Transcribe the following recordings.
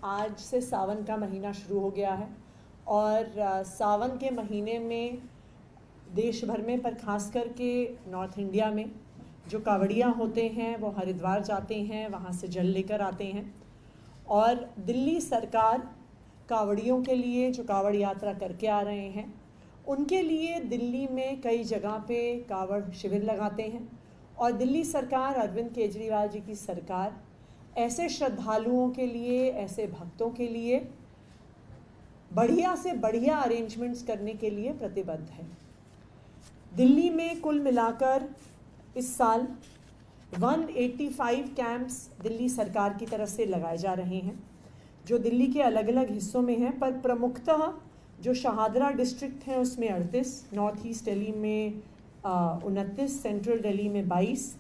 आज से सावन का महीना शुरू हो गया है और सावन के महीने में देश भर में पर ख़ास करके नॉर्थ इंडिया में जो कावड़ियाँ होते हैं वो हरिद्वार जाते हैं, वहाँ से जल लेकर आते हैं। और दिल्ली सरकार कावड़ियों के लिए जो कावड़ यात्रा करके आ रहे हैं उनके लिए दिल्ली में कई जगह पे कावड़ शिविर लगाते हैं। और दिल्ली सरकार, अरविंद केजरीवाल जी की सरकार ऐसे श्रद्धालुओं के लिए, ऐसे भक्तों के लिए बढ़िया से बढ़िया अरेंजमेंट्स करने के लिए प्रतिबद्ध है। दिल्ली में कुल मिलाकर इस साल 185 कैंप्स दिल्ली सरकार की तरफ से लगाए जा रहे हैं जो दिल्ली के अलग अलग हिस्सों में हैं, पर प्रमुखतः जो शाहदरा डिस्ट्रिक्ट है उसमें 38, नॉर्थ ईस्ट दिल्ली में 29, सेंट्रल दिल्ली में 22,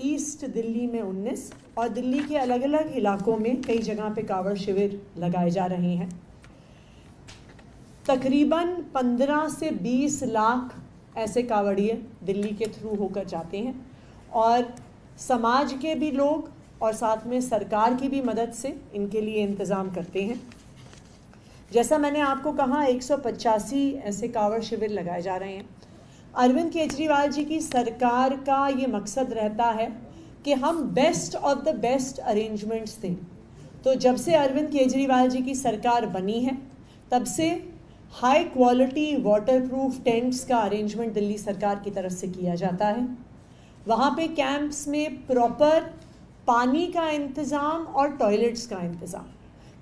ईस्ट दिल्ली में 19 और दिल्ली के अलग अलग इलाकों में कई जगह पे कावड़ शिविर लगाए जा रहे हैं। तकरीबन 15 से 20 लाख ऐसे कावड़िए दिल्ली के थ्रू होकर जाते हैं और समाज के भी लोग और साथ में सरकार की भी मदद से इनके लिए इंतज़ाम करते हैं। जैसा मैंने आपको कहा, 185 ऐसे कावड़ शिविर लगाए जा रहे हैं। अरविंद केजरीवाल जी की सरकार का ये मकसद रहता है कि हम best of the best arrangements दें। तो जब से अरविंद केजरीवाल जी की सरकार बनी है तब से हाई क्वालिटी वाटरप्रूफ टेंट्स का अरेंजमेंट दिल्ली सरकार की तरफ से किया जाता है। वहाँ पे कैंप्स में प्रॉपर पानी का इंतज़ाम और टॉयलेट्स का इंतज़ाम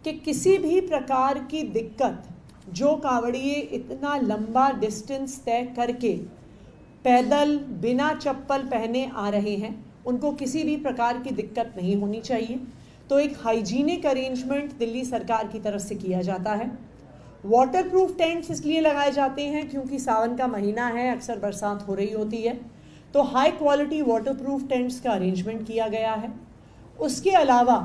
कि किसी भी प्रकार की दिक्कत, जो कावड़िए इतना लंबा डिस्टेंस तय करके पैदल बिना चप्पल पहने आ रहे हैं, उनको किसी भी प्रकार की दिक्कत नहीं होनी चाहिए। तो एक हाइजीनिक अरेंजमेंट दिल्ली सरकार की तरफ से किया जाता है। वाटरप्रूफ टेंट्स इसलिए लगाए जाते हैं क्योंकि सावन का महीना है, अक्सर बरसात हो रही होती है, तो हाई क्वालिटी वाटरप्रूफ टेंट्स का अरेंजमेंट किया गया है। उसके अलावा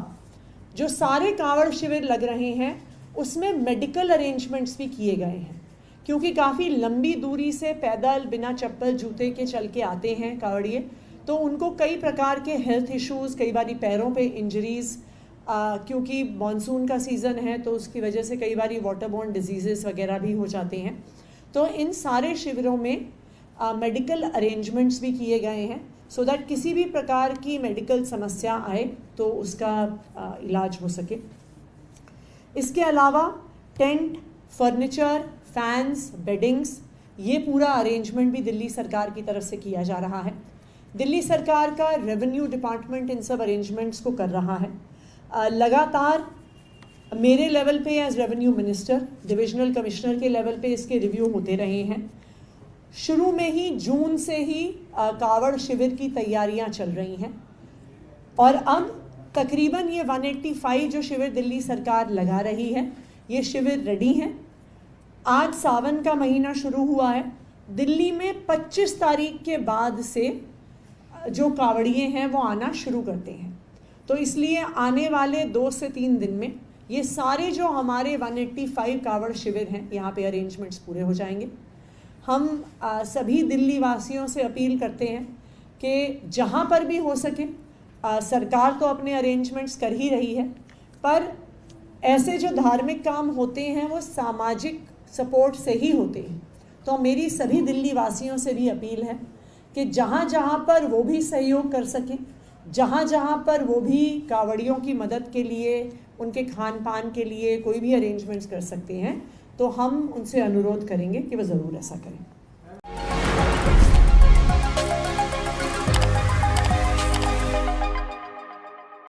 जो सारे कावड़ शिविर लग रहे हैं उसमें मेडिकल अरेंजमेंट्स भी किए गए हैं क्योंकि काफ़ी लंबी दूरी से पैदल बिना चप्पल जूते के चल के आते हैं कावड़िए, तो उनको कई प्रकार के हेल्थ इश्यूज़, कई बारी पैरों पे इंजरीज़, क्योंकि मॉनसून का सीज़न है तो उसकी वजह से कई बारी वाटरबोर्न डिजीज़ेस वगैरह भी हो जाते हैं। तो इन सारे शिविरों में मेडिकल अरेंजमेंट्स भी किए गए हैं सो दैट किसी भी प्रकार की मेडिकल समस्या आए तो उसका इलाज हो सके। इसके अलावा टेंट, फर्नीचर, फैंस, बेडिंग्स, ये पूरा अरेंजमेंट भी दिल्ली सरकार की तरफ से किया जा रहा है। दिल्ली सरकार का रेवेन्यू डिपार्टमेंट इन सब अरेंजमेंट्स को कर रहा है। लगातार मेरे लेवल पे as revenue minister, divisional commissioner के लेवल पे इसके रिव्यू होते रहे हैं। शुरू में ही जून से ही कावड़ शिविर की तैयारियां चल रही हैं और अब तकरीबन ये 185 जो शिविर दिल्ली सरकार लगा रही है, ये शिविर रेडी हैं। आज सावन का महीना शुरू हुआ है। दिल्ली में 25 तारीख के बाद से जो कावड़िए हैं वो आना शुरू करते हैं, तो इसलिए आने वाले 2 से 3 दिन में ये सारे जो हमारे 185 कावड़ शिविर हैं यहाँ पे अरेंजमेंट्स पूरे हो जाएंगे। हम सभी दिल्ली वासियों से अपील करते हैं कि जहाँ पर भी हो सके, सरकार तो अपने अरेंजमेंट्स कर ही रही है, पर ऐसे जो धार्मिक काम होते हैं वो सामाजिक सपोर्ट से ही होते हैं। तो मेरी सभी दिल्ली वासियों से भी अपील है कि जहाँ जहाँ पर वो भी सहयोग कर सकें, जहाँ जहाँ पर वो भी कावड़ियों की मदद के लिए, उनके खान पान के लिए कोई भी अरेंजमेंट्स कर सकते हैं, तो हम उनसे अनुरोध करेंगे कि वह ज़रूर ऐसा करें।